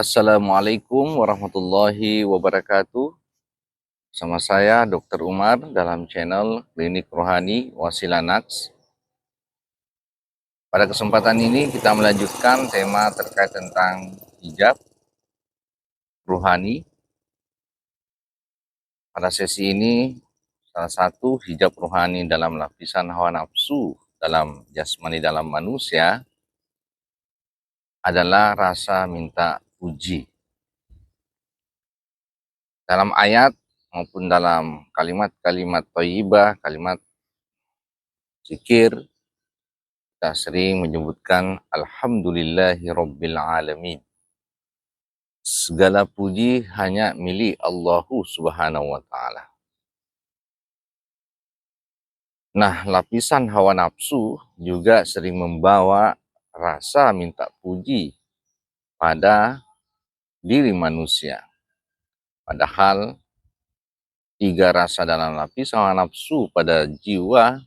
Assalamualaikum warahmatullahi wabarakatuh. Sama saya Dr. Umar dalam channel Klinik Rohani Wasilah Naqs. Pada kesempatan ini kita melanjutkan tema terkait tentang hijab rohani. Pada sesi ini salah satu hijab rohani dalam lapisan hawa nafsu dalam jasmani dalam manusia adalah rasa minta puji. Dalam ayat maupun dalam kalimat-kalimat thayyibah, kalimat zikir, kita sering menyebutkan Alhamdulillahi Rabbil Alamin. Segala puji hanya milik Allah Subhanahu wa Ta'ala. Nah, lapisan hawa nafsu juga sering membawa rasa minta puji pada diri manusia. Padahal tiga rasa dalam lapisan hawa nafsu pada jiwa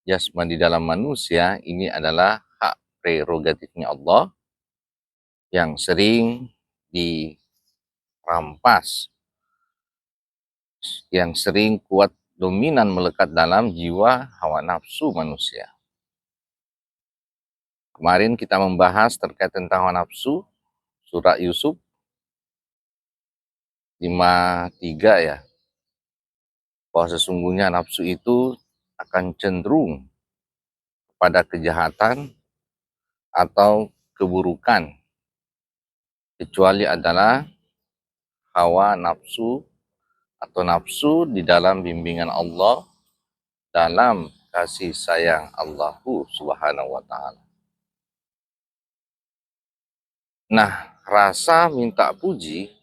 jasmani dalam manusia ini adalah hak prerogatifnya Allah yang sering dirampas, yang sering kuat dominan melekat dalam jiwa hawa nafsu manusia. Kemarin kita membahas terkait tentang hawa nafsu, surah Yusuf 5:3 ya, bahwa sesungguhnya nafsu itu akan cenderung pada kejahatan atau keburukan, kecuali adalah hawa nafsu atau nafsu di dalam bimbingan Allah, dalam kasih sayang Allah Subhanahu wa Ta'ala. Nah, rasa minta puji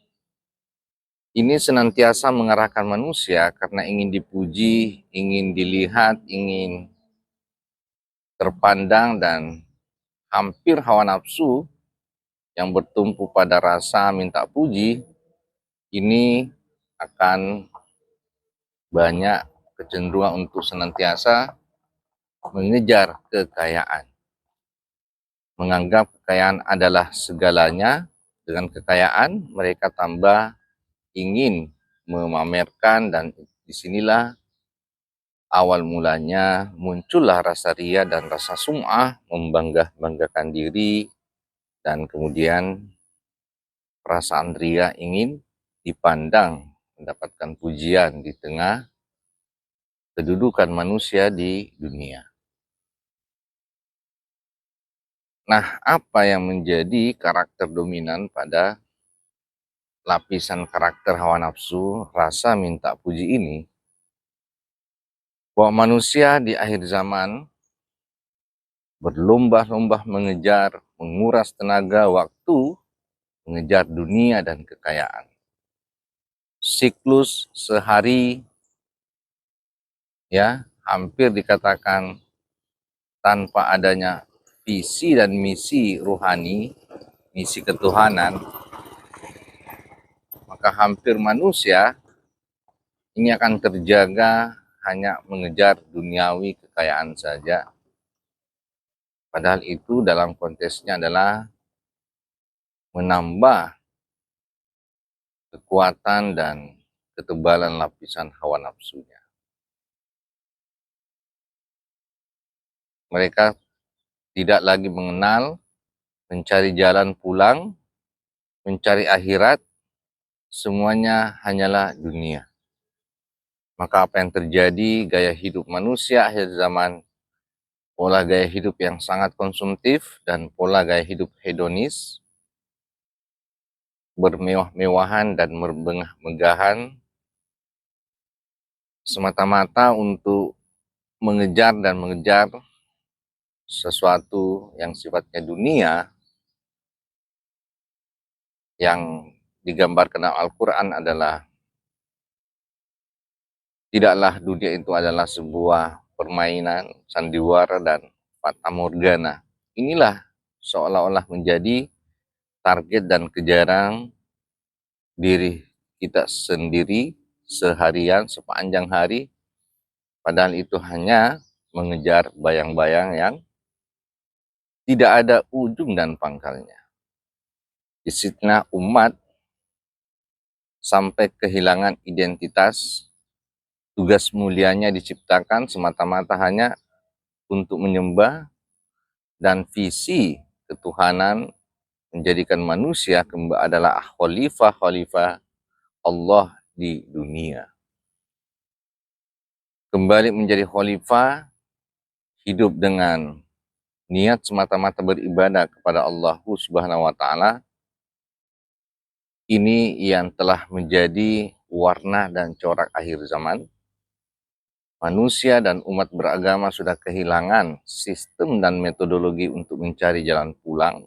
ini senantiasa mengarahkan manusia karena ingin dipuji, ingin dilihat, ingin terpandang, dan hampir hawa nafsu yang bertumpu pada rasa minta puji ini akan banyak kecenderungan untuk senantiasa mengejar kekayaan. Menganggap kekayaan adalah segalanya. Dengan kekayaan mereka tambah ingin memamerkan, dan disinilah awal mulanya muncullah rasa ria dan rasa sum'ah, membanggakan diri, dan kemudian perasaan ria ingin dipandang, mendapatkan pujian di tengah kedudukan manusia di dunia. Nah, apa yang menjadi karakter dominan pada lapisan karakter hawa nafsu, rasa minta puji ini? Bahwa manusia di akhir zaman berlomba-lomba mengejar, menguras tenaga, waktu, mengejar dunia dan kekayaan. Siklus sehari ya hampir dikatakan tanpa adanya visi dan misi ruhani, misi ketuhanan, maka hampir manusia ini akan terjaga hanya mengejar duniawi kekayaan saja. Padahal itu dalam konteksnya adalah menambah kekuatan dan ketebalan lapisan hawa nafsunya. Mereka tidak lagi mengenal mencari jalan pulang, mencari akhirat, semuanya hanyalah dunia. Maka apa yang terjadi, gaya hidup manusia akhir zaman, pola gaya hidup yang sangat konsumtif dan pola gaya hidup hedonis, bermewah-mewahan dan bermegah-megahan, semata-mata untuk mengejar sesuatu yang sifatnya dunia, yang digambarkan dalam Al-Quran adalah tidaklah dunia itu adalah sebuah permainan, sandiwara, dan fata morgana. Inilah seolah-olah menjadi target dan kejaran diri kita sendiri seharian, sepanjang hari. Padahal itu hanya mengejar bayang-bayang yang tidak ada ujung dan pangkalnya. Disitulah umat sampai kehilangan identitas. Tugas mulianya diciptakan semata-mata hanya untuk menyembah, dan visi ketuhanan menjadikan manusia adalah khalifah-khalifah Allah di dunia. Kembali menjadi khalifah, hidup dengan niat semata-mata beribadah kepada Allah Subhanahu wa Ta'ala. Ini yang telah menjadi warna dan corak akhir zaman. Manusia dan umat beragama sudah kehilangan sistem dan metodologi untuk mencari jalan pulang.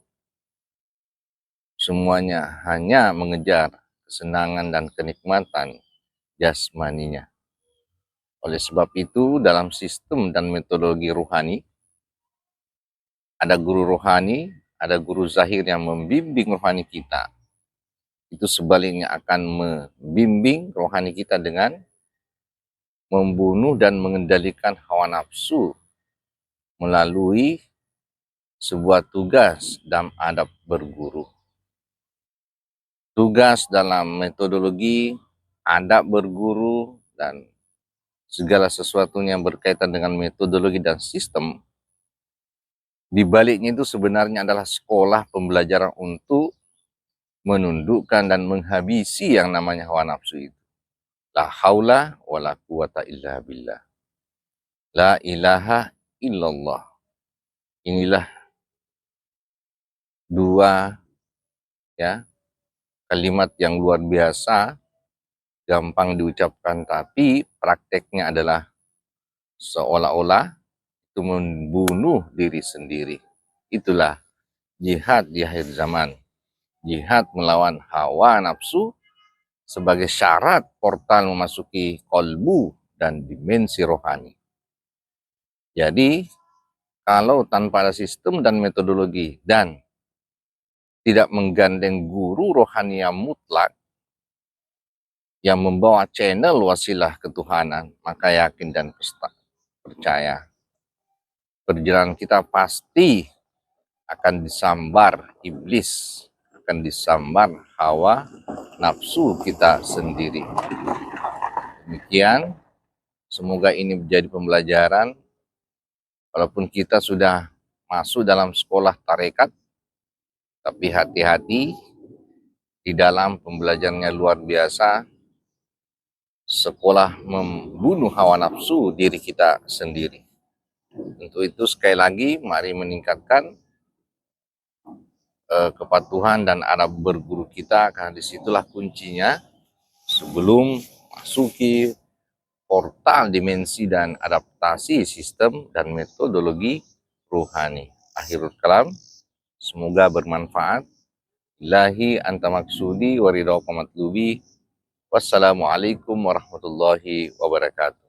Semuanya hanya mengejar kesenangan dan kenikmatan jasmaninya. Oleh sebab itu, dalam sistem dan metodologi ruhani, ada guru rohani, ada guru zahir yang membimbing rohani kita. Itu sebaliknya akan membimbing rohani kita dengan membunuh dan mengendalikan hawa nafsu melalui sebuah tugas dalam adab berguru. Tugas dalam metodologi, adab berguru, dan segala sesuatunya yang berkaitan dengan metodologi dan sistem, di baliknya itu sebenarnya adalah sekolah pembelajaran untuk menundukkan dan menghabisi yang namanya hawa nafsu itu. La haula wa la quwata illa billah. La ilaha illallah. Inilah dua kalimat yang luar biasa, gampang diucapkan, tapi prakteknya adalah seolah-olah itu membunuh diri sendiri. Itulah jihad di akhir zaman. Jihad melawan hawa nafsu sebagai syarat portal memasuki kolbu dan dimensi rohani. Jadi, kalau tanpa ada sistem dan metodologi dan tidak menggandeng guru rohani yang mutlak yang membawa channel wasilah ketuhanan, maka yakin dan percaya perjalanan kita pasti akan disambar iblis, akan disambar hawa nafsu kita sendiri. Demikian, semoga ini menjadi pembelajaran. Walaupun kita sudah masuk dalam sekolah tarekat, tapi hati-hati, di dalam pembelajarannya luar biasa. Sekolah membunuh hawa nafsu diri kita sendiri. Untuk itu sekali lagi mari meningkatkan kepatuhan dan adab berguru kita, karena disitulah kuncinya sebelum masuki portal dimensi dan adaptasi sistem dan metodologi ruhani. Akhirul kalam, semoga bermanfaat. Ilahi anta maksudi wa ridha matlubi. Wassalamualaikum warahmatullahi wabarakatuh.